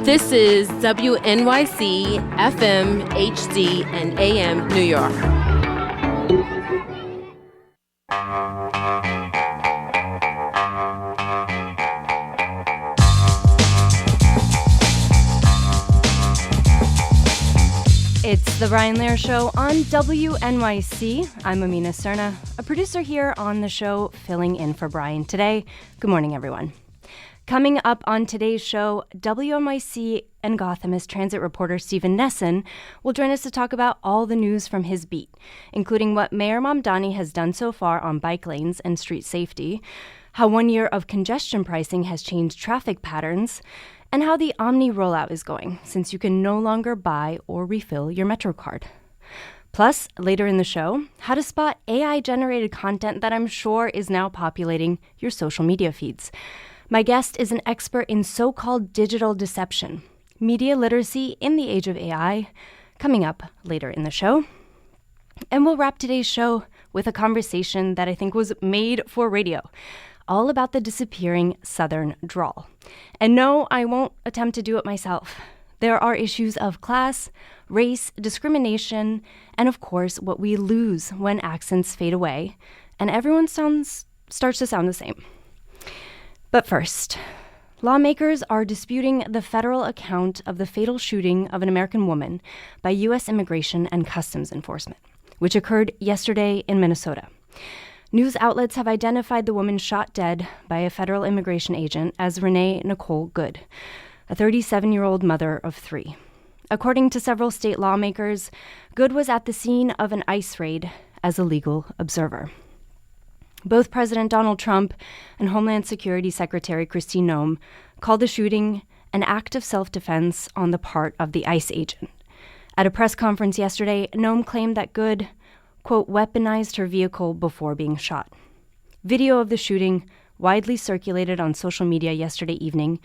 This is WNYC, FM, HD, and AM New York. It's the Brian Lehrer Show on WNYC. I'm Amina Serna, a producer here on the show, filling in for Brian today. Good morning, everyone. Coming up on today's show, WNYC and Gothamist transit reporter Stephen Nesson will join us to talk about all the news from his beat, including what Mayor Mamdani has done so far on bike lanes and street safety, how 1 year of congestion pricing has changed traffic patterns, and how the Omni rollout is going, since you can no longer buy or refill your Metro card. Plus, later in the show, how to spot AI-generated content that I'm sure is now populating your social media feeds. My guest is an expert in so-called digital deception, media literacy in the age of AI, coming up later in the show. And we'll wrap today's show with a conversation that I think was made for radio, all about the disappearing Southern drawl. And no, I won't attempt to do it myself. There are issues of class, race, discrimination, and of course, what we lose when accents fade away, and everyone starts to sound the same. But first, lawmakers are disputing the federal account of the fatal shooting of an American woman by U.S. Immigration and Customs Enforcement, which occurred yesterday in Minnesota. News outlets have identified the woman shot dead by a federal immigration agent as Renee Nicole Good, a 37-year-old mother of three. According to several state lawmakers, Good was at the scene of an ICE raid as a legal observer. Both President Donald Trump and Homeland Security Secretary Kristi Noem called the shooting an act of self-defense on the part of the ICE agent. At a press conference yesterday, Noem claimed that Good, quote, weaponized her vehicle before being shot. Video of the shooting, widely circulated on social media yesterday evening,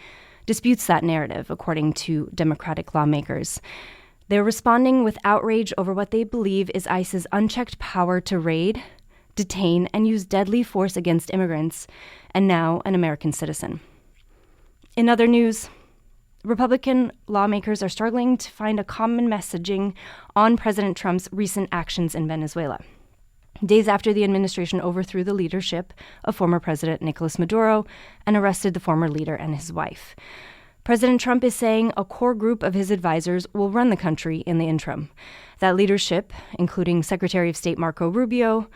disputes that narrative, according to Democratic lawmakers. They're responding with outrage over what they believe is ICE's unchecked power to raid, detain, and use deadly force against immigrants, and now an American citizen. In other news, Republican lawmakers are struggling to find a common messaging on President Trump's recent actions in Venezuela, days after the administration overthrew the leadership of former President Nicolas Maduro and arrested the former leader and his wife. President Trump is saying a core group of his advisors will run the country in the interim. That leadership, including Secretary of State Marco Rubio,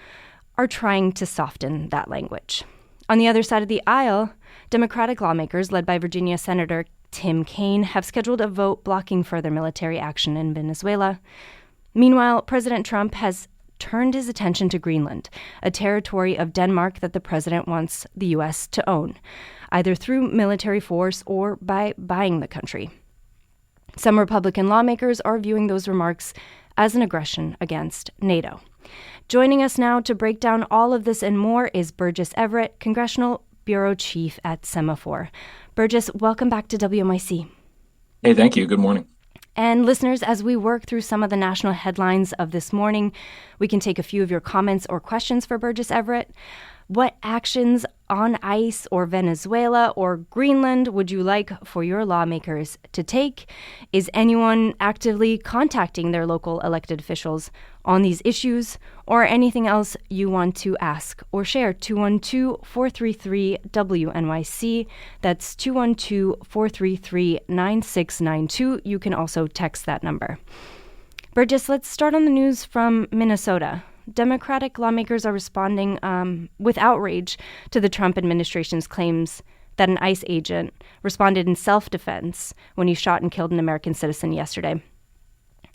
are trying to soften that language. On the other side of the aisle, Democratic lawmakers, led by Virginia Senator Tim Kaine, have scheduled a vote blocking further military action in Venezuela. Meanwhile, President Trump has turned his attention to Greenland, a territory of Denmark that the president wants the U.S. to own, either through military force or by buying the country. Some Republican lawmakers are viewing those remarks as an aggression against NATO. Joining us now to break down all of this and more is Burgess Everett, Congressional Bureau Chief at Semafor. Burgess, welcome back to WNYC. Hey, thank you. Good morning. And listeners, as we work through some of the national headlines of this morning, we can take a few of your comments or questions for Burgess Everett. What actions on ICE or Venezuela or Greenland would you like for your lawmakers to take? Is anyone actively contacting their local elected officials on these issues, or anything else you want to ask or share? 212-433-WNYC. That's 212-433-9692. You can also text that number. Burgess, let's start on the news from Minnesota. Democratic lawmakers are responding with outrage to the Trump administration's claims that an ICE agent responded in self-defense when he shot and killed an American citizen yesterday.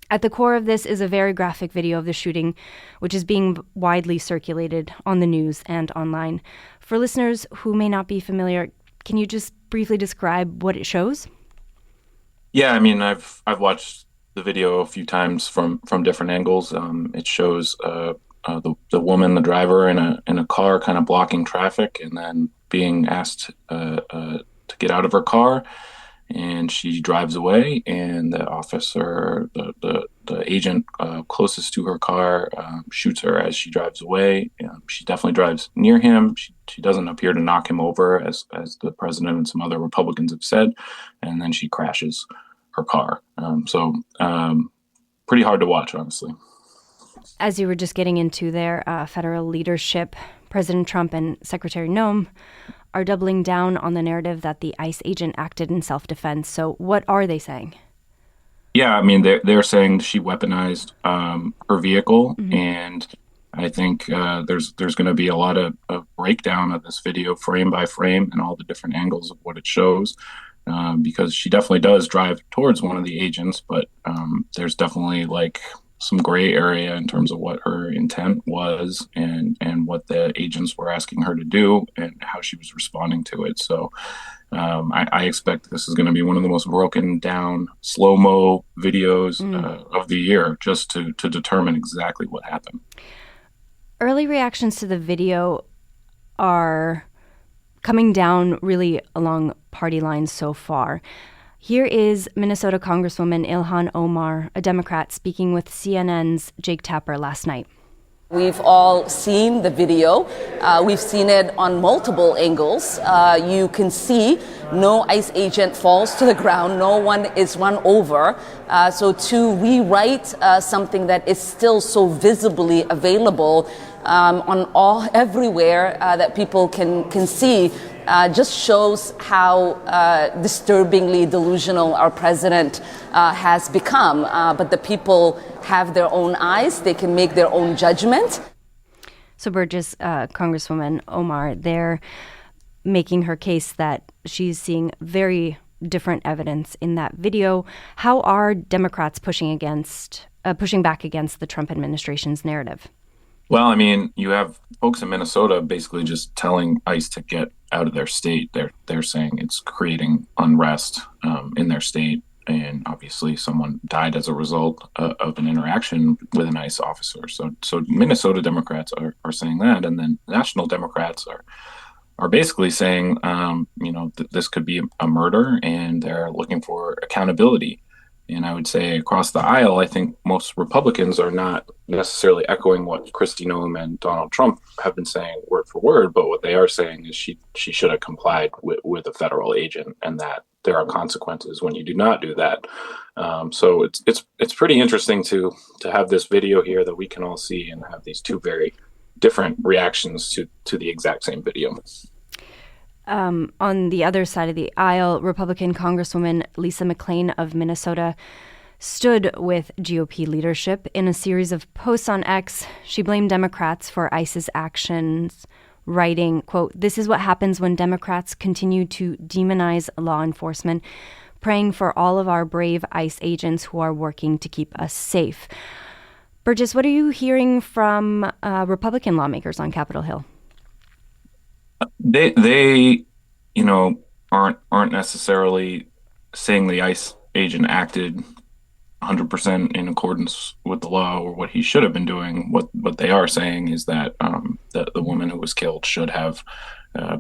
At the core of this is a very graphic video of the shooting, which is being widely circulated on the news and online. For listeners who may not be familiar, can you just briefly describe what it shows? Yeah, I mean, I've watched the video a few times from different angles. It shows the woman, the driver, in a car, kind of blocking traffic, and then being asked to get out of her car. and she drives away, and the officer, the agent closest to her car, shoots her as she drives away. She definitely drives near him. She doesn't appear to knock him over, as the president and some other Republicans have said, and then she crashes her car. Pretty hard to watch, honestly. As you were just getting into there, federal leadership, President Trump and Secretary Noem are doubling down on the narrative that the ICE agent acted in self-defense. So what are they saying? Yeah, I mean, they're saying she weaponized her vehicle, and I think there's going to be a lot of breakdown of this video frame by frame and all the different angles of what it shows, because she definitely does drive towards one of the agents, but there's definitely like some gray area in terms of what her intent was and what the agents were asking her to do and how she was responding to it. So I expect this is going to be one of the most broken down slow-mo videos of the year, just to determine exactly what happened. Early reactions to the video are coming down really along party lines so far. Here is Minnesota Congresswoman Ilhan Omar, a Democrat, speaking with CNN's Jake Tapper last night. We've all seen the video. We've seen it on multiple angles. You can see no ICE agent falls to the ground. No one is run over. So to rewrite something that is still so visibly available everywhere that people can see just shows how disturbingly delusional our president has become. But the people have their own eyes. They can make their own judgment. So Burgess, Congresswoman Omar, they're making her case that she's seeing very different evidence in that video. How are Democrats pushing back against the Trump administration's narrative? Well, I mean, you have folks in Minnesota basically just telling ICE to get out of their state. They're saying it's creating unrest in their state, and obviously someone died as a result of an interaction with an ICE officer. So Minnesota Democrats are saying that, and then national Democrats are basically saying, this could be a murder, and they're looking for accountability. And I would say across the aisle, I think most Republicans are not necessarily echoing what Kristi Noem and Donald Trump have been saying word for word, but what they are saying is she should have complied with a federal agent, and that there are consequences when you do not do that. So it's pretty interesting to have this video here that we can all see and have these two very different reactions to the exact same video. On the other side of the aisle, Republican Congresswoman Lisa McClain of Minnesota stood with GOP leadership. In a series of posts on X, she blamed Democrats for ICE's actions, writing, quote, "This is what happens when Democrats continue to demonize law enforcement, praying for all of our brave ICE agents who are working to keep us safe." Burgess, what are you hearing from Republican lawmakers on Capitol Hill? They aren't necessarily saying the ICE agent acted 100% in accordance with the law or what he should have been doing. What they are saying is that the woman who was killed should have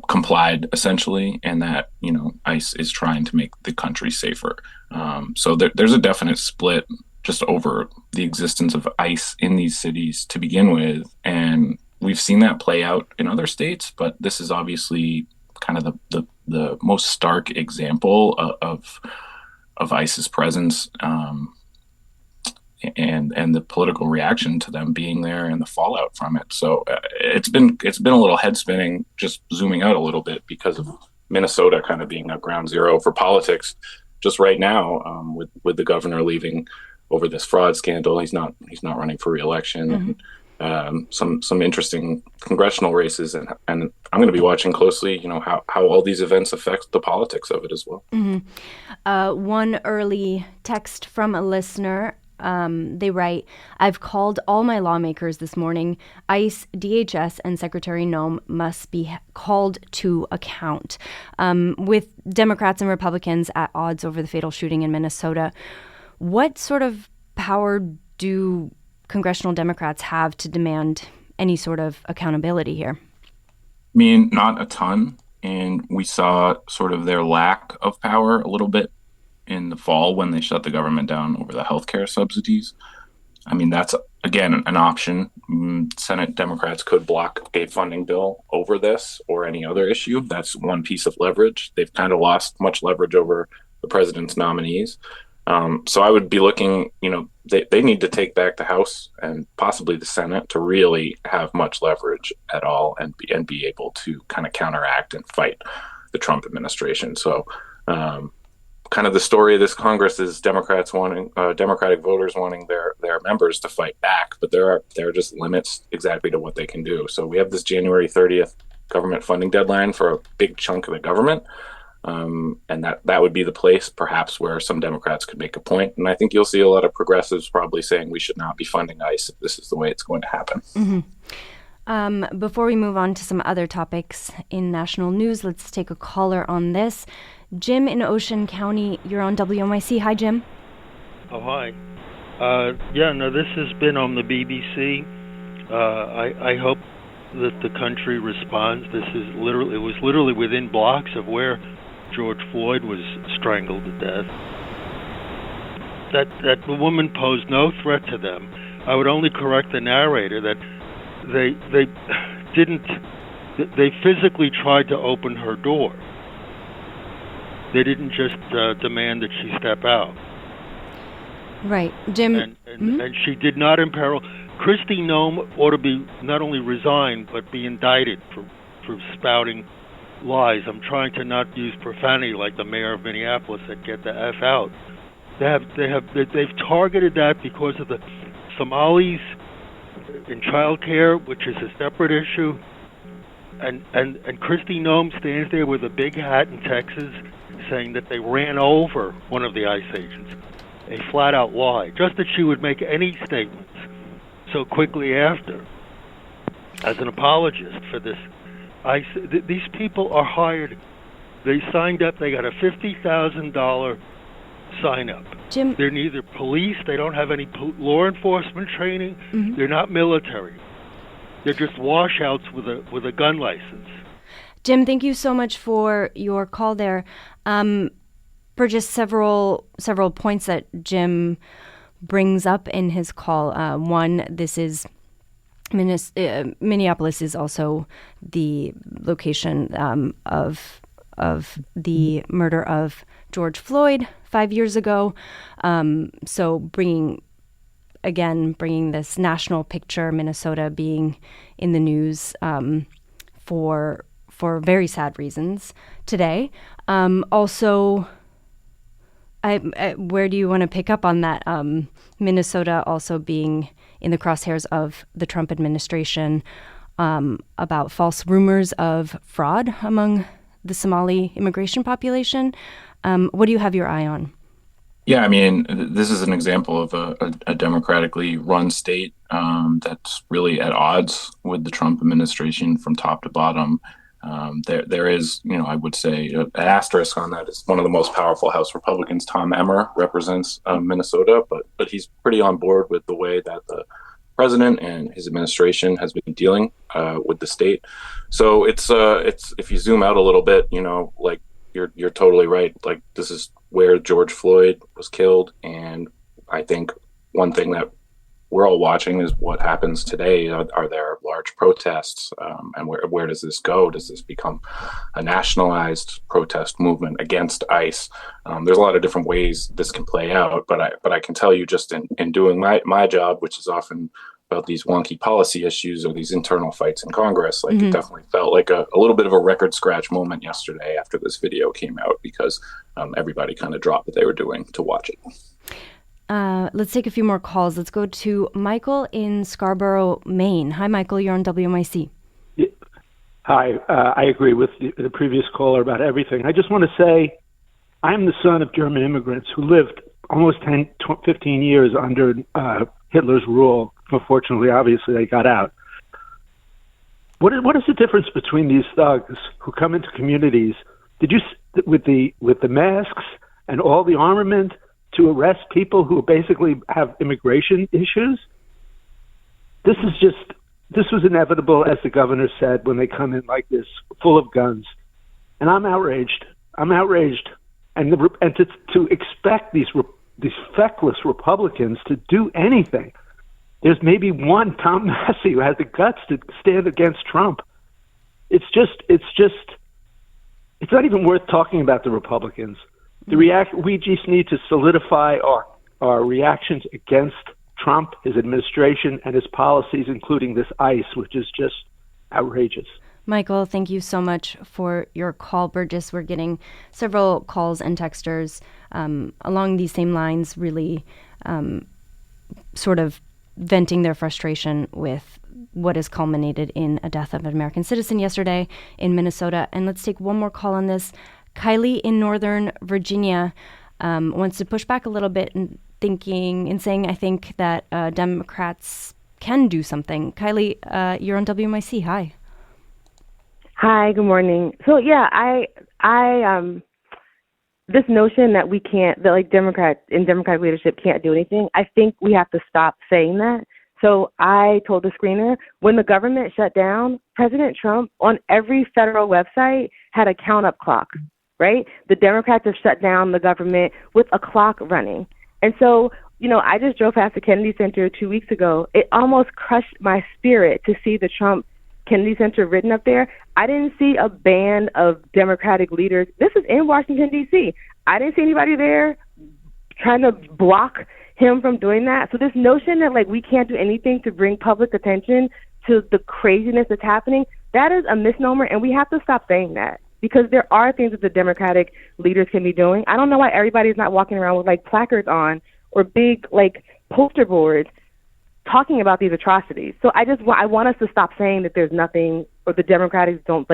complied, essentially, and that ICE is trying to make the country safer. So there's a definite split just over the existence of ICE in these cities to begin with, and we've seen that play out in other states, but this is obviously kind of the most stark example of ICE's presence, and the political reaction to them being there and the fallout from it. So it's been a little head spinning, just zooming out a little bit, because of Minnesota kind of being a ground zero for politics just right now, with the governor leaving over this fraud scandal. He's not running for re-election. Mm-hmm. And some interesting congressional races, and I'm going to be watching closely, how all these events affect the politics of it as well. Mm-hmm. One early text from a listener, they write, "I've called all my lawmakers this morning. ICE, DHS, and Secretary Noem must be called to account." With Democrats and Republicans at odds over the fatal shooting in Minnesota, what sort of power do congressional Democrats have to demand any sort of accountability here? I mean, not a ton. and we saw sort of their lack of power a little bit in the fall when they shut the government down over the healthcare subsidies. I mean, that's, again, an option. Senate Democrats could block a funding bill over this or any other issue. That's one piece of leverage. They've kind of lost much leverage over the president's nominees. So I would be looking, they need to take back the House and possibly the Senate to really have much leverage at all and be able to kind of counteract and fight the Trump administration. So kind of the story of this Congress is Democratic voters wanting their members to fight back, but there are just limits exactly to what they can do. So we have this January 30th government funding deadline for a big chunk of the government. And that would be the place perhaps where some Democrats could make a point. And I think you'll see a lot of progressives probably saying we should not be funding ICE if this is the way it's going to happen. Mm-hmm. Before we move on to some other topics in national news, let's take a caller on this. Jim in Ocean County, you're on WNYC. Hi, Jim. Oh, hi. This has been on the BBC. I hope that the country responds. It was literally within blocks of where George Floyd was strangled to death. That the woman posed no threat to them. I would only correct the narrator that they physically tried to open her door. They didn't just demand that she step out. Right, Jim. And she did not imperil. Kristi Noem ought to be not only resigned but be indicted for spouting lies. I'm trying to not use profanity like the mayor of Minneapolis said, "Get the F out." They've targeted that because of the Somalis in child care, which is a separate issue. And Kristi Noem stands there with a big hat in Texas saying that they ran over one of the ICE agents. A flat-out lie. Just that she would make any statements so quickly after as an apologist for this. These people are hired. They signed up. They got a $50,000 sign-up. Jim, they're neither police. They don't have any law enforcement training. Mm-hmm. They're not military. They're just washouts with a gun license. Jim, thank you so much for your call there. For just several points that Jim brings up in his call. One, this is Minneapolis is also the location of the murder of George Floyd 5 years ago. So bringing this national picture, Minnesota being in the news for very sad reasons today. Also, where do you want to pick up on that? Minnesota also being in the crosshairs of the Trump administration about false rumors of fraud among the Somali immigration population. What do you have your eye on? Yeah, I mean, this is an example of a democratically run state that's really at odds with the Trump administration from top to bottom. There is, I would say, an asterisk on that. Is one of the most powerful House Republicans, Tom Emmer, represents Minnesota, but he's pretty on board with the way that the president and his administration has been dealing with the state. So it's if you zoom out a little bit, like you're totally right. Like, this is where George Floyd was killed, and I think one thing that we're all watching is what happens today. Are there large protests, and where does this go? Does this become a nationalized protest movement against ICE? There's a lot of different ways this can play out, but I can tell you, just in doing my job, which is often about these wonky policy issues or these internal fights in Congress, like, mm-hmm. It definitely felt like a little bit of a record scratch moment yesterday after this video came out, because everybody kind of dropped what they were doing to watch it. Let's take a few more calls. Let's go to Michael in Scarborough, Maine. Hi, Michael. You're on WNYC. Hi. I agree with the previous caller about everything. I just want to say I'm the son of German immigrants who lived almost 15 years under Hitler's rule. Unfortunately, obviously, they got out. What is the difference between these thugs who come into communities? With the masks and all the armament to arrest people who basically have immigration issues? This was inevitable, as the governor said, when they come in like this, full of guns. and I'm outraged. And to expect these feckless Republicans to do anything. There's maybe one, Tom Massey, who has the guts to stand against Trump. It's not even worth talking about the Republicans. We just need to solidify our reactions against Trump, his administration, and his policies, including this ICE, which is just outrageous. Michael, thank you so much for your call. Burgess, we're getting several calls and texters along these same lines, really sort of venting their frustration with what has culminated in a death of an American citizen yesterday in Minnesota. And let's take one more call on this. Kylie in Northern Virginia wants to push back a little bit and saying, I think that Democrats can do something. Kylie, you're on WNYC. Hi. Hi, good morning. So yeah, I this notion that Democratic leadership can't do anything, I think we have to stop saying that. So I told the screener, when the government shut down, President Trump on every federal website had a count-up clock, right? The Democrats have shut down the government with a clock running. And so, I just drove past the Kennedy Center 2 weeks ago. It almost crushed my spirit to see the Trump Kennedy Center written up there. I didn't see a band of Democratic leaders. This is in Washington, D.C. I didn't see anybody there trying to block him from doing that. So this notion that we can't do anything to bring public attention to the craziness that's happening, that is a misnomer, and we have to stop saying that, because there are things that the Democratic leaders can be doing. I don't know why everybody's not walking around with placards on or big poster boards talking about these atrocities. So I want us to stop saying that there's nothing, or the Democrats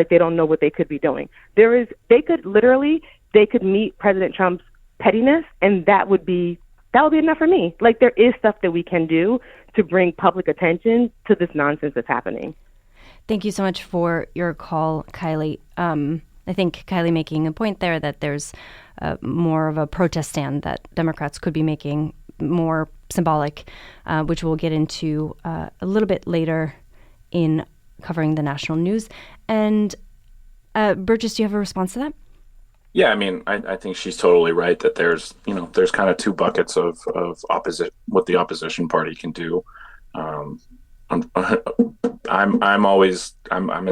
they don't know what they could be doing. They could meet President Trump's pettiness, and that would be enough for me. There is stuff that we can do to bring public attention to this nonsense that's happening. Thank you so much for your call, Kylie. I think Kylie making a point there that there's more of a protest stand that Democrats could be making, more symbolic, which we'll get into a little bit later in covering the national news. And Burgess, do you have a response to that? Yeah, I think she's totally right that there's kind of two buckets of opposite what the opposition party can do. I'm in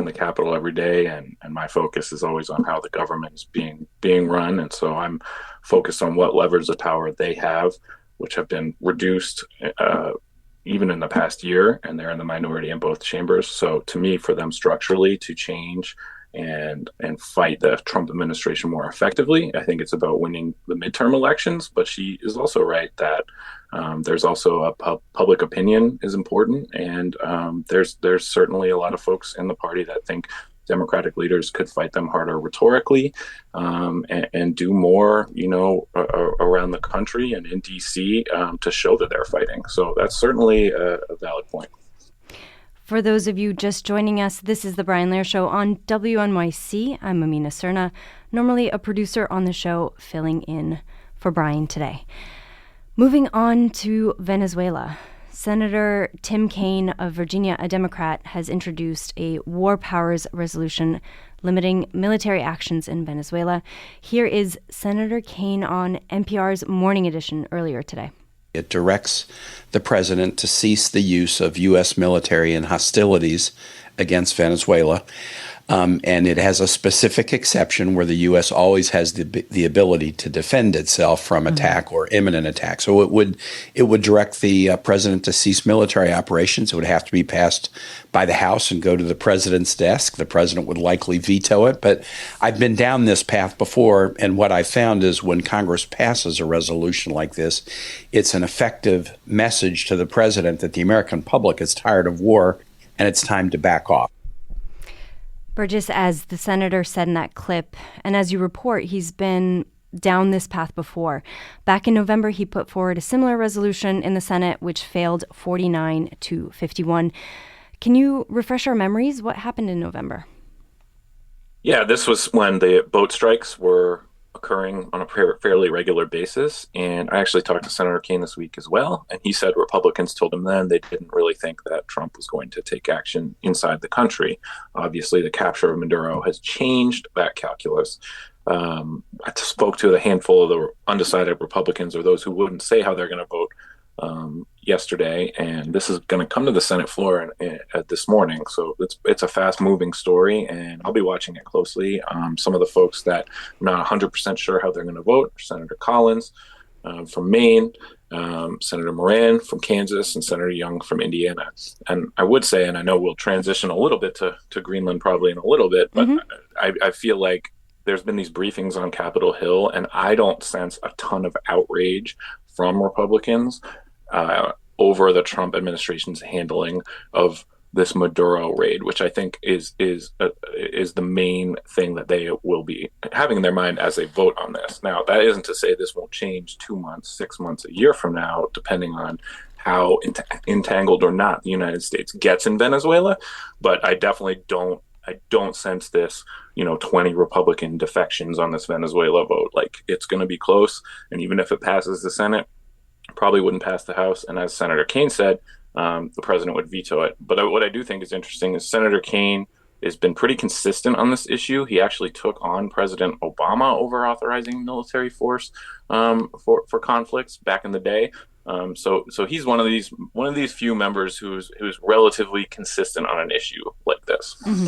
the Capitol every day, and my focus is always on how the government is being run, and so I'm focused on what levers of power they have, which have been reduced even in the past year, and they're in the minority in both chambers. So to me, for them structurally to change and fight the Trump administration more effectively, I think it's about winning the midterm elections. But she is also right that there's also a public opinion is important, and there's certainly a lot of folks in the party that think Democratic leaders could fight them harder rhetorically and do more, around the country and in D.C. To show that they're fighting. So that's certainly a valid point. For those of you just joining us, this is The Brian Lehrer Show on WNYC. I'm Amina Serna, normally a producer on the show, filling in for Brian today. Moving on to Venezuela. Senator Tim Kaine of Virginia, a Democrat, has introduced a war powers resolution limiting military actions in Venezuela. Here is Senator Kaine on NPR's Morning Edition earlier today. It directs the president to cease the use of U.S. military in hostilities against Venezuela. And it has a specific exception where the U.S. always has the ability to defend itself from attack or imminent attack. So it would direct the president to cease military operations. It would have to be passed by the House and go to the president's desk. The president would likely veto it. But I've been down this path before, and what I found is when Congress passes a resolution like this, it's an effective message to the president that the American public is tired of war and it's time to back off. Burgess, as the senator said in that clip, and as you report, he's been down this path before. Back in November, he put forward a similar resolution in the Senate, which failed 49-51. Can you refresh our memories? What happened in November? Yeah, this was when the boat strikes were occurring on a fairly regular basis. And I actually talked to Senator Kaine this week as well, and he said Republicans told him then they didn't really think that Trump was going to take action inside the country. Obviously, the capture of Maduro has changed that calculus. I spoke to a handful of the undecided Republicans, or those who wouldn't say how they're going to vote, yesterday, and this is going to come to the Senate floor this morning. So it's a fast-moving story, and I'll be watching it closely. Some of the folks that I'm not 100% sure how they're going to vote are Senator Collins from Maine, Senator Moran from Kansas, and Senator Young from Indiana. And I would say, and I know we'll transition a little bit to Greenland probably in a little bit, but I feel like there's been these briefings on Capitol Hill, and I don't sense a ton of outrage from Republicans over the Trump administration's handling of this Maduro raid, which I think is the main thing that they will be having in their mind as they vote on this. Now, that isn't to say this won't change 2 months, 6 months, a year from now, depending on how entangled or not the United States gets in Venezuela. But I definitely don't sense this, 20 Republican defections on this Venezuela vote. Like, it's going to be close. And even if it passes the Senate, probably wouldn't pass the House. And as Senator Kaine said, the president would veto it. But what I do think is interesting is Senator Kaine has been pretty consistent on this issue. He actually took on President Obama over authorizing military force for conflicts back in the day. So he's one of these few members who's relatively consistent on an issue like this. Mm-hmm.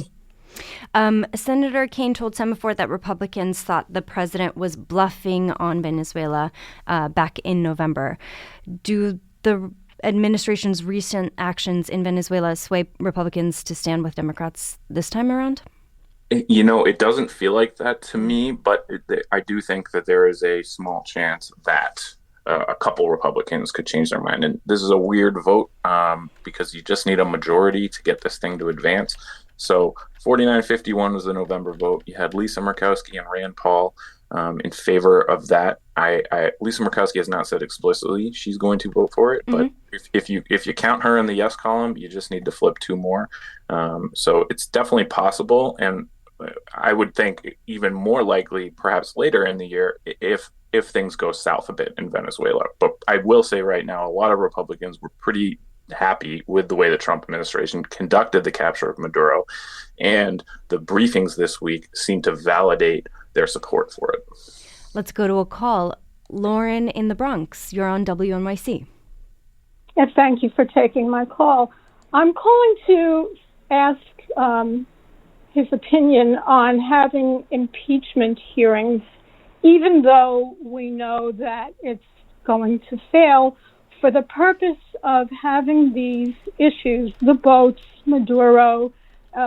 Senator Kaine told Semafor that Republicans thought the president was bluffing on Venezuela back in November. Do the administration's recent actions in Venezuela sway Republicans to stand with Democrats this time around? It doesn't feel like that to me, but I do think that there is a small chance that a couple Republicans could change their mind. And this is a weird vote because you just need a majority to get this thing to advance. So 49-51 was the November vote. You had Lisa Murkowski and Rand Paul in favor of that. Lisa Murkowski has not said explicitly she's going to vote for it, but if you count her in the yes column, you just need to flip two more. So it's definitely possible, and I would think even more likely perhaps later in the year if things go south a bit in Venezuela. But I will say right now, a lot of Republicans were pretty happy with the way the Trump administration conducted the capture of Maduro, and the briefings this week seem to validate their support for it. Let's go to a call. Lauren in the Bronx, you're on WNYC. Yes, thank you for taking my call. I'm calling to ask his opinion on having impeachment hearings, even though we know that it's going to fail, for the purpose of having these issues, the boats, Maduro,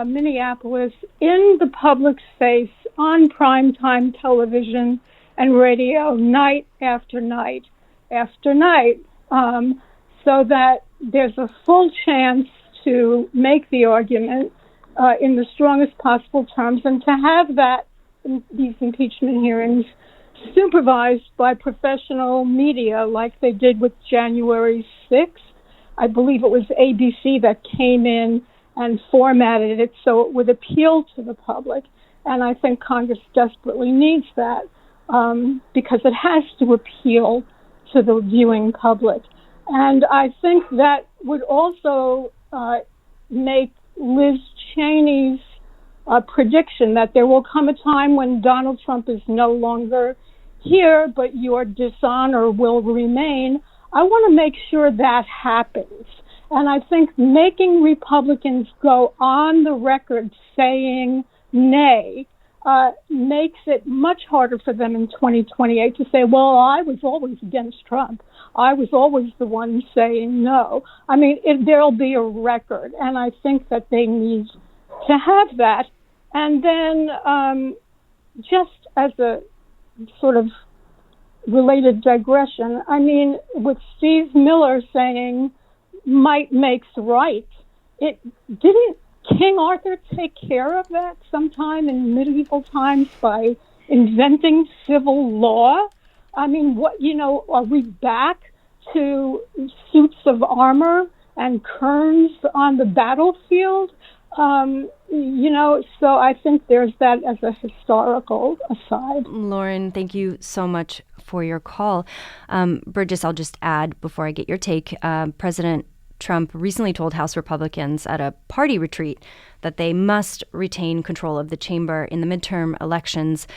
Minneapolis, in the public's face on primetime television and radio night after night after night, so that there's a full chance to make the argument in the strongest possible terms, and to have these impeachment hearings supervised by professional media like they did with January 6th. I believe it was ABC that came in and formatted it so it would appeal to the public. And I think Congress desperately needs that because it has to appeal to the viewing public. And I think that would also make Liz Cheney's prediction that there will come a time when Donald Trump is no longer here, but your dishonor will remain. I want to make sure that happens. And I think making Republicans go on the record saying nay makes it much harder for them in 2028 to say, well, I was always against Trump. I was always the one saying no. I mean, there'll be a record, and I think that they need to have that. And then just as a sort of related digression, I mean, with Steve Miller saying might makes right, didn't King Arthur take care of that sometime in medieval times by inventing civil law? I mean, are we back to suits of armor and kerns on the battlefield? So I think there's that as a historical aside. Lauren, thank you so much for your call. Burgess, I'll just add before I get your take. President Trump recently told House Republicans at a party retreat that they must retain control of the chamber in the midterm elections.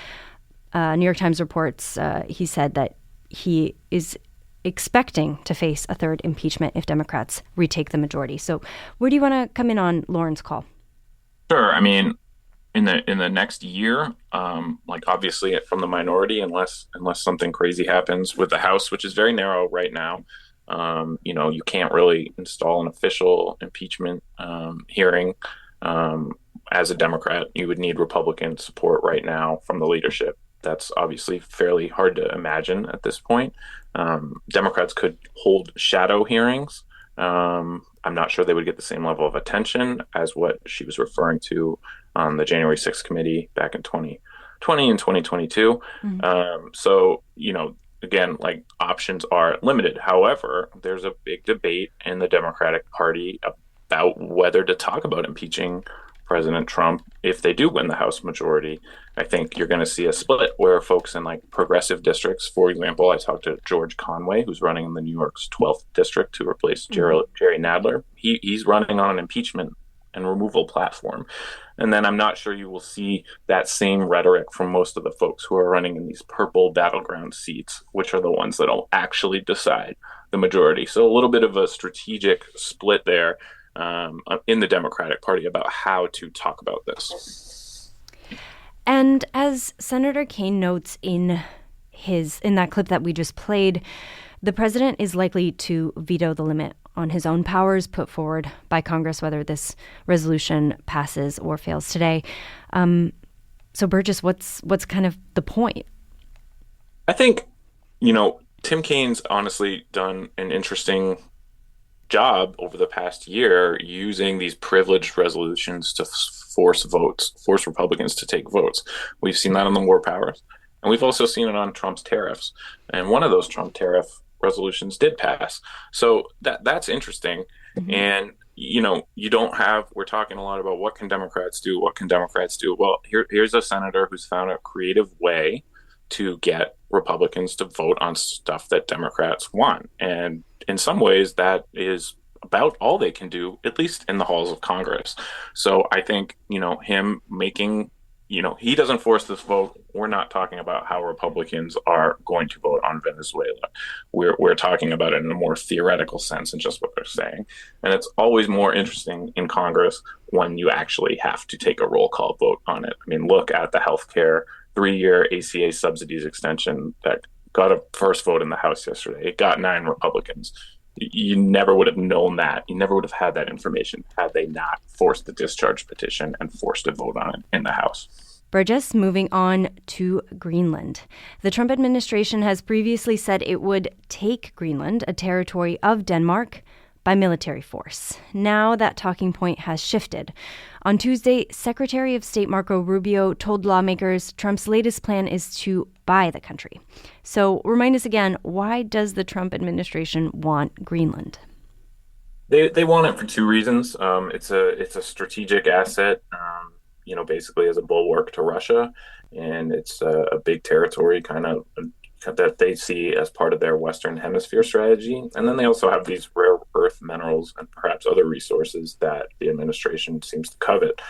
New York Times reports he said that he is expecting to face a third impeachment if Democrats retake the majority. So where do you want to come in on Lauren's call? Sure. I mean, in the next year, obviously from the minority, unless something crazy happens with the House, which is very narrow right now, you can't really install an official impeachment hearing. As a Democrat, you would need Republican support right now from the leadership. That's obviously fairly hard to imagine at this point. Democrats could hold shadow hearings. I'm not sure they would get the same level of attention as what she was referring to on the January 6th committee back in 2020 and 2022. Again, options are limited. However, there's a big debate in the Democratic Party about whether to talk about impeaching President Trump if they do win the House majority. I think you're going to see a split where folks in progressive districts, for example, I talked to George Conway, who's running in the New York's 12th district to replace Jerry Nadler. He's running on an impeachment and removal platform. And then I'm not sure you will see that same rhetoric from most of the folks who are running in these purple battleground seats, which are the ones that will actually decide the majority. So a little bit of a strategic split there in the Democratic Party about how to talk about this. And as Senator Kaine notes in that clip that we just played, the president is likely to veto the limit on his own powers put forward by Congress, whether this resolution passes or fails today. So Burgess, what's kind of the point? I think, Tim Kaine's honestly done an interesting job over the past year using these privileged resolutions to force Republicans to take votes. We've seen that on the war powers, and we've also seen it on Trump's tariffs. And one of those Trump tariff resolutions did pass. So that's interesting. Mm-hmm. And, we're talking a lot about what can Democrats do? Well, here's a senator who's found a creative way to get Republicans to vote on stuff that Democrats want. And in some ways, that is about all they can do, at least in the halls of Congress. So I think, him making, he doesn't force this vote. We're not talking about how Republicans are going to vote on Venezuela. We're talking about it in a more theoretical sense and just what they're saying. And it's always more interesting in Congress when you actually have to take a roll call vote on it. I mean, look at the healthcare 3-year ACA subsidies extension that got a first vote in the House yesterday. It got 9 Republicans. You never would have known that. You never would have had that information had they not forced the discharge petition and forced a vote on it in the House. Burgess, moving on to Greenland. The Trump administration has previously said it would take Greenland, a territory of Denmark, by military force. Now that talking point has shifted. On Tuesday, Secretary of State Marco Rubio told lawmakers Trump's latest plan is to buy the country. So remind us again, why does the Trump administration want Greenland? They want it for 2 reasons. It's a strategic asset, basically as a bulwark to Russia, and it's a big territory kind of that they see as part of their Western Hemisphere strategy. And then they also have these rare earth minerals and perhaps other resources that the administration seems to covet.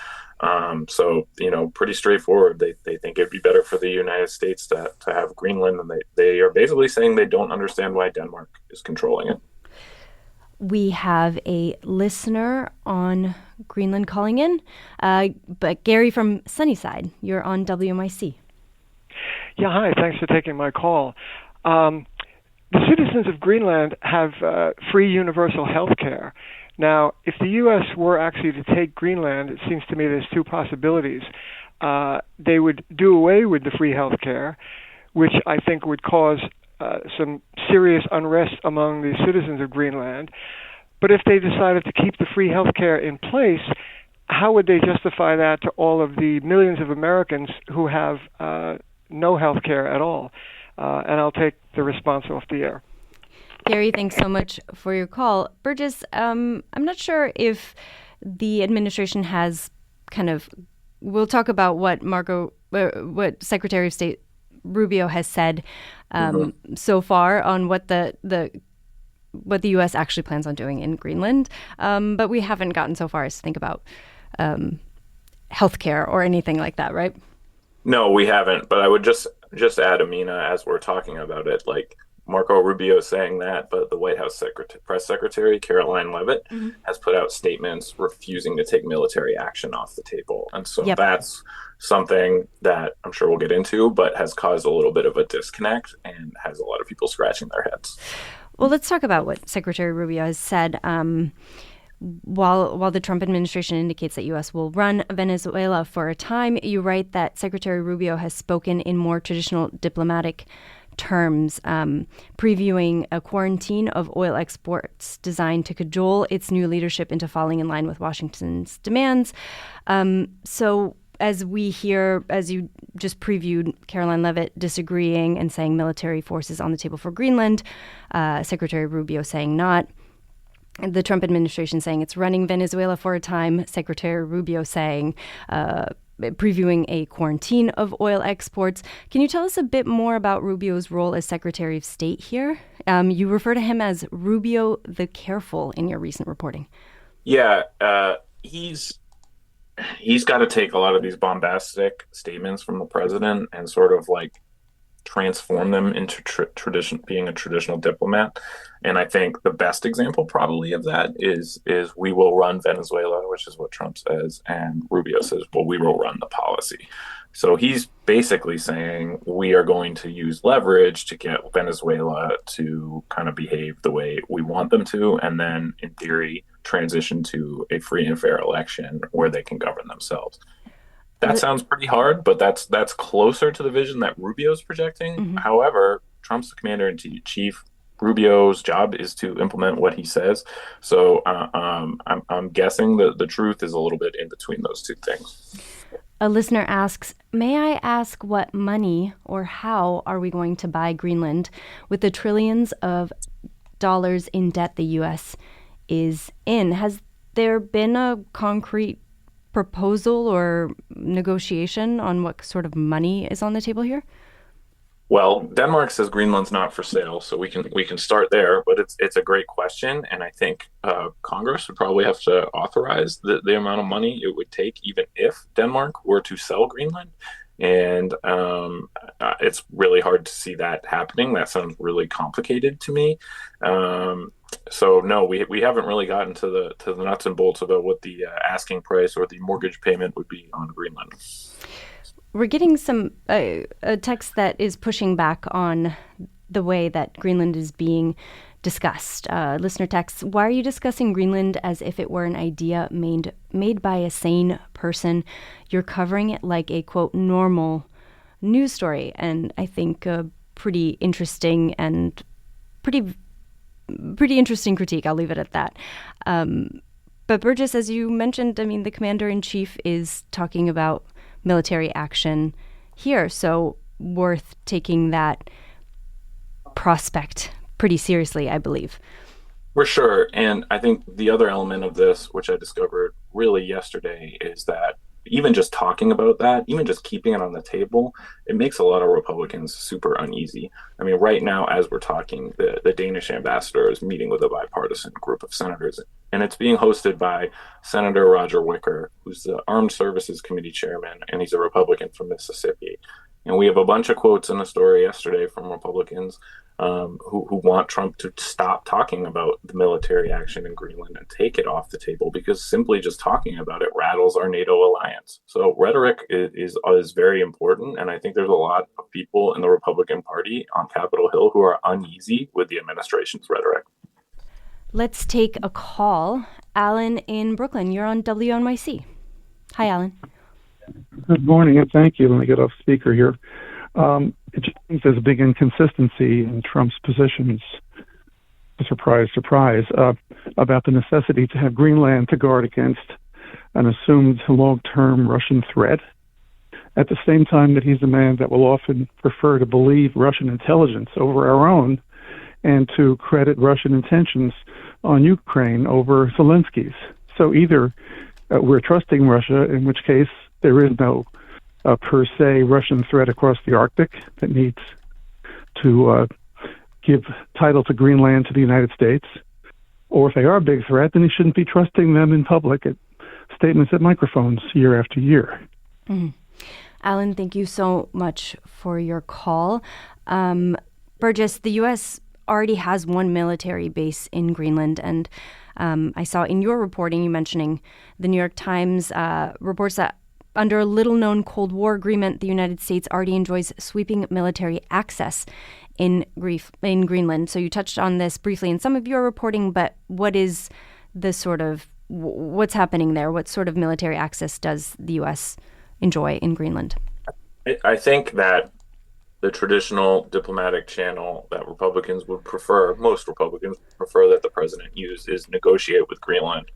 So, pretty straightforward. They think it'd be better for the United States to have Greenland, and they are basically saying they don't understand why Denmark is controlling it. We have a listener on Greenland calling in, but Gary from Sunnyside, you're on WNYC. Yeah, hi. Thanks for taking my call. The citizens of Greenland have free universal health care. Now, if the U.S. were actually to take Greenland, it seems to me there's 2 possibilities. They would do away with the free health care, which I think would cause some serious unrest among the citizens of Greenland. But if they decided to keep the free health care in place, how would they justify that to all of the millions of Americans who have no health care at all? And I'll take the response off the air. Gary, thanks so much for your call. Burgess, I'm not sure if the administration has kind of, we'll talk about what Secretary of State Rubio has said so far on what the U.S. actually plans on doing in Greenland, but we haven't gotten so far as to think about healthcare or anything like that, right? No, we haven't. But I would just add, Amina, as we're talking about it, like Marco Rubio saying that, but the White House press secretary, Caroline Leavitt, has put out statements refusing to take military action off the table. And so that's something that I'm sure we'll get into, but has caused a little bit of a disconnect and has a lot of people scratching their heads. Well, let's talk about what Secretary Rubio has said. While the Trump administration indicates that U.S. will run Venezuela for a time, you write that Secretary Rubio has spoken in more traditional diplomatic terms, previewing a quarantine of oil exports designed to cajole its new leadership into falling in line with Washington's demands. So as we hear, as you just previewed, Caroline Leavitt disagreeing and saying military forces on the table for Greenland, Secretary Rubio saying not. The Trump administration saying it's running Venezuela for a time, Secretary Rubio saying, previewing a quarantine of oil exports. Can you tell us a bit more about Rubio's role as Secretary of State here? You refer to him as Rubio the Careful in your recent reporting. Yeah, he's got to take a lot of these bombastic statements from the president and sort of like transform them into being a traditional diplomat. And I think the best example probably of that is we will run Venezuela, which is what Trump says, and Rubio says, well, we will run the policy. So he's basically saying we are going to use leverage to get Venezuela to kind of behave the way we want them to, and then in theory transition to a free and fair election where they can govern themselves. That sounds pretty hard, but that's closer to the vision that Rubio's projecting. However, Trump's the commander-in-chief. Rubio's job is to implement what he says. So I'm guessing that the truth is a little bit in between those two things. A listener asks, may I ask what money or how are we going to buy Greenland with the trillions of dollars in debt the U.S. is in? Has there been a concrete proposal or negotiation on what sort of money is on the table here? Well, Denmark says Greenland's not for sale, so we can start there. But it's a great question, and I think Congress would probably have to authorize the amount of money it would take, even if Denmark were to sell Greenland. And it's really hard to see that happening. That sounds really complicated to me. So no, we haven't really gotten to the nuts and bolts about what the asking price or the mortgage payment would be on Greenland. We're getting some a text that is pushing back on the way that Greenland is being discussed. Listener texts, why are you discussing Greenland as if it were an idea made by a sane person? You're covering it like a, quote, normal news story. And I think pretty interesting and pretty interesting critique. I'll leave it at that. But Burgess, as you mentioned, I mean, the commander-in-chief is talking about military action here. So worth taking that prospect pretty seriously, I believe. For sure. And I think the other element of this, which I discovered really yesterday, is that even just talking about that, even just keeping it on the table, it makes a lot of Republicans super uneasy. I mean, right now, as we're talking, the Danish ambassador is meeting with a bipartisan group of senators, and it's being hosted by Senator Roger Wicker, who's the Armed Services Committee chairman, and he's a Republican from Mississippi. And we have a bunch of quotes in the story yesterday from Republicans who want Trump to stop talking about the military action in Greenland and take it off the table, because simply just talking about it rattles our NATO alliance. So rhetoric is very important, and I think there's a lot of people in the Republican Party on Capitol Hill who are uneasy with the administration's rhetoric. Let's take a call. Alan in Brooklyn, you're on WNYC. Hi, Alan. Good morning, and thank you. Let me get off speaker here. It just seems there's a big inconsistency in Trump's positions, surprise, surprise, about the necessity to have Greenland to guard against an assumed long-term Russian threat, at the same time that he's a man that will often prefer to believe Russian intelligence over our own and to credit Russian intentions on Ukraine over Zelensky's. So either we're trusting Russia, in which case there is no per se Russian threat across the Arctic that needs to give title to Greenland to the United States, or if they are a big threat, then he shouldn't be trusting them in public at statements at microphones year after year. Mm-hmm. Alan, thank you so much for your call. Burgess, the U.S. already has one military base in Greenland, and I saw in your reporting you mentioning the New York Times reports that under a little-known Cold War agreement, the United States already enjoys sweeping military access in Greenland. So you touched on this briefly in some of your reporting, but what is the sort of what's happening there? What sort of military access does the U.S. enjoy in Greenland? I think that the traditional diplomatic channel that Republicans would prefer, most Republicans prefer that the president use, is negotiate with Greenland,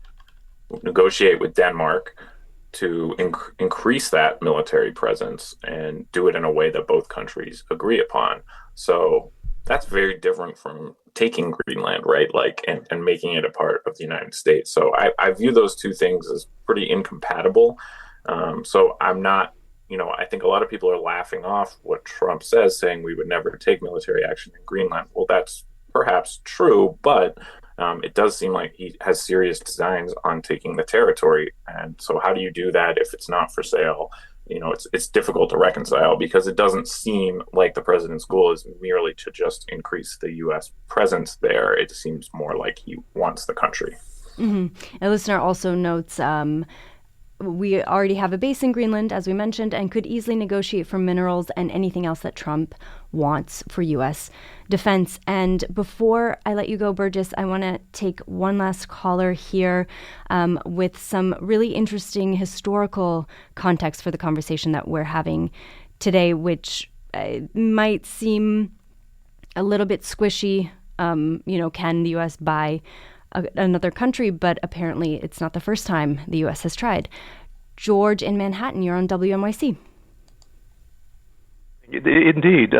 negotiate with Denmark to increase that military presence and do it in a way that both countries agree upon. So that's very different from taking Greenland, right? Like, and making it a part of the United States. So I view those two things as pretty incompatible. So I'm not, I think a lot of people are laughing off what Trump says, saying we would never take military action in Greenland. Well, that's perhaps true, but it does seem like he has serious designs on taking the territory. And so how do you do that if it's not for sale? It's difficult to reconcile, because it doesn't seem like the president's goal is merely to just increase the U.S. presence there. It seems more like he wants the country. Mm-hmm. A listener also notes we already have a base in Greenland, as we mentioned, and could easily negotiate for minerals and anything else that Trump wants for U.S. defense. And before I let you go, Burgess, I want to take one last caller here with some really interesting historical context for the conversation that we're having today, which might seem a little bit squishy. Can the U.S. buy another country? But apparently it's not the first time the U.S. has tried. George in Manhattan, you're on WNYC. Indeed.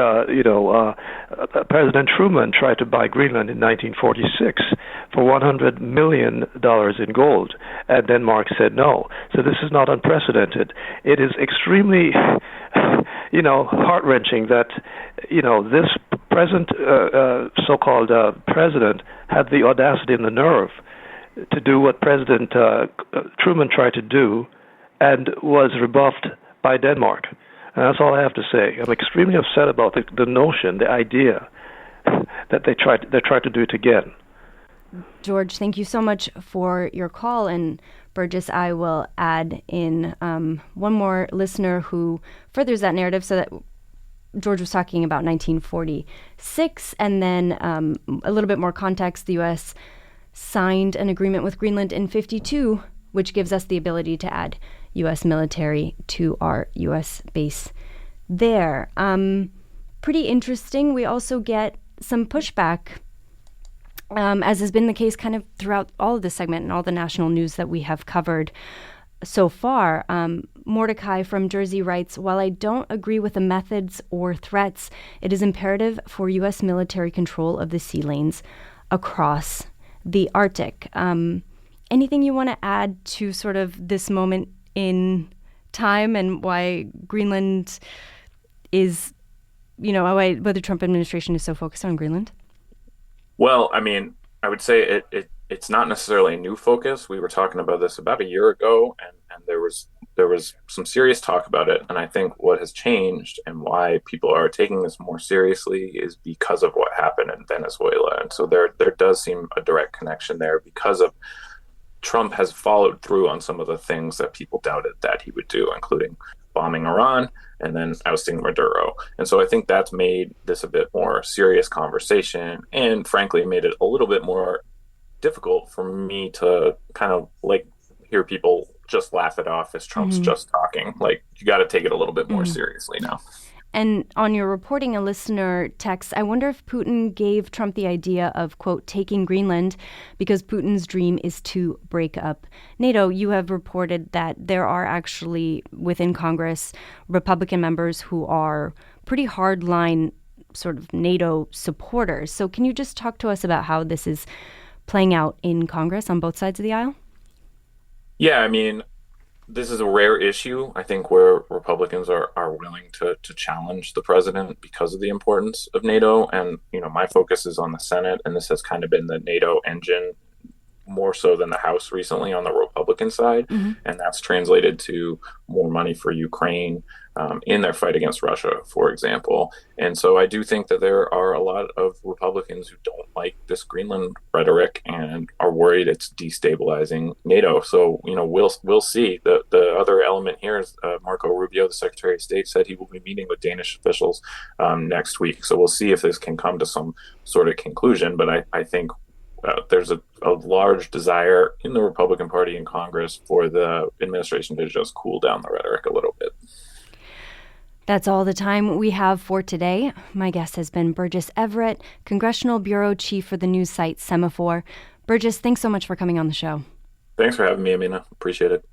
President Truman tried to buy Greenland in 1946 for $100 million in gold, and Denmark said no. So this is not unprecedented. It is extremely, heart-wrenching that, this present so-called president had the audacity and the nerve to do what President Truman tried to do, and was rebuffed by Denmark. And that's all I have to say. I'm extremely upset about the notion, the idea that they tried to do it again. George, thank you so much for your call. And Burgess, I will add in one more listener who furthers that narrative, so that George was talking about 1946, and then a little bit more context. The U.S. signed an agreement with Greenland in 1952, which gives us the ability to add U.S. military to our U.S. base there. Pretty interesting. We also get some pushback, as has been the case kind of throughout all of this segment and all the national news that we have covered so far. Mordecai from Jersey writes, while I don't agree with the methods or threats, it is imperative for U.S. military control of the sea lanes across the Arctic. Anything you want to add to sort of this moment in time and why Greenland is, why the Trump administration is so focused on Greenland? Well, I mean, I would say it's not necessarily a new focus. We were talking about this about a year ago, and there was some serious talk about it. And I think what has changed and why people are taking this more seriously is because of what happened in Venezuela. And so there does seem a direct connection there, because of Trump has followed through on some of the things that people doubted that he would do, including bombing Iran and then ousting Maduro. And so I think that's made this a bit more serious conversation, and frankly made it a little bit more difficult for me to kind of hear people just laugh it off as Trump's just talking. Like, you got to take it a little bit more seriously now. And on your reporting, a listener texts, I wonder if Putin gave Trump the idea of, quote, taking Greenland because Putin's dream is to break up NATO. You have reported that there are actually within Congress Republican members who are pretty hardline sort of NATO supporters. So can you just talk to us about how this is playing out in Congress on both sides of the aisle? Yeah, I mean, this is a rare issue, I think, where Republicans are willing to challenge the president because of the importance of NATO. And, my focus is on the Senate, and this has kind of been the NATO engine more so than the House recently on the Republican side. Mm-hmm. And that's translated to more money for Ukraine in their fight against Russia, for example. And so I do think that there are a lot of Republicans who don't like this Greenland rhetoric and are worried it's destabilizing NATO. So, we'll see. The other element here is Marco Rubio, the Secretary of State, said he will be meeting with Danish officials next week. So we'll see if this can come to some sort of conclusion. But I think there's a large desire in the Republican Party in Congress for the administration to just cool down the rhetoric a little bit. That's all the time we have for today. My guest has been Burgess Everett, Congressional Bureau Chief for the news site Semafor. Burgess, thanks so much for coming on the show. Thanks for having me, Amina. Appreciate it.